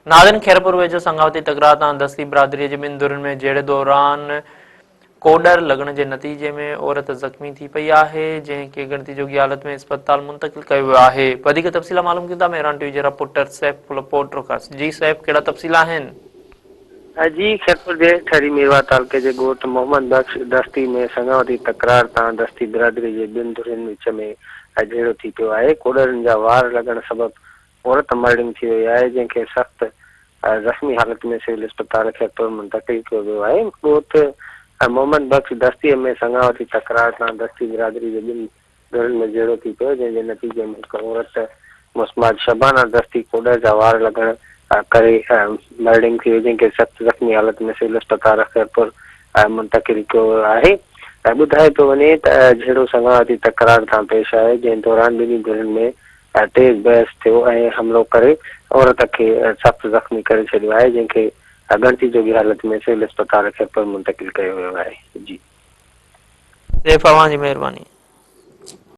नादिन खैरपुर वेझो संगावती तकरार तां दस्ती बिरादरी जे ॿिनि धुरनि में जहिड़े दौरान कोडर लॻण जे नतीजे में औरत ज़ख़्मी थी पई आहे, जंहिंखे गिणती जोगी हालत में अस्पताल मुंतक़िल कयो वियो आहे। वधीक तफ़सील मालूम कयूं था मेहरान टीवी जे रिपोर्टर सैफ पोट्रो खां। जी सैफ, कहिड़ा तफ़सील आहिनि? जी खैरपुर जे ठरी मीरवा तालुके जे ॻोठ मोहम्मद बख्श दस्ती में संगावती तकरार तां दस्ती बिरादरी जे ॿिनि धुरनि विच में जहिड़ो थी पियो आहे। कोडरनि जा वार लॻण सबबि औरत मर्डिंग थी वई आहे, जंहिंखे सख़्त ज़ख़्मी हालत में सिविल अस्पताल खैरपुर मुंतक़िल कयो वियो आहे। ॻोठ मोहम्मद बख्श दस्तीअ में संगावती तकरार तां दस्ती बिरादरी जे ॿिनि धुरनि में जहिड़ो थी पियो, जंहिंजे नतीजे में हिकु औरत मुस्माद शबाना दस्ती कोडर जा वार लॻण करे मर्डिंग थी वई, जंहिंखे सख़्त ज़ख़्मी हालत में सिविल अस्पताल खैरपुर मुंतक़िल कयो वियो आहे। ॿुधाए पियो वञे त जहिड़ो संगावती तकरार तां पेश आहे, जंहिं दौरान ॿिन्ही धुरनि में तेज़ बहस थियो ऐं हमलो करे औरत खे सख़्त ज़ख़्मी करे छॾियो आहे, जंहिंखे गिणती जोगी हालत में सिविल अस्पताल खैरपुर मुंतक़िल कयो वियो आहे। जी सैफ, अवां जी महिरबानी।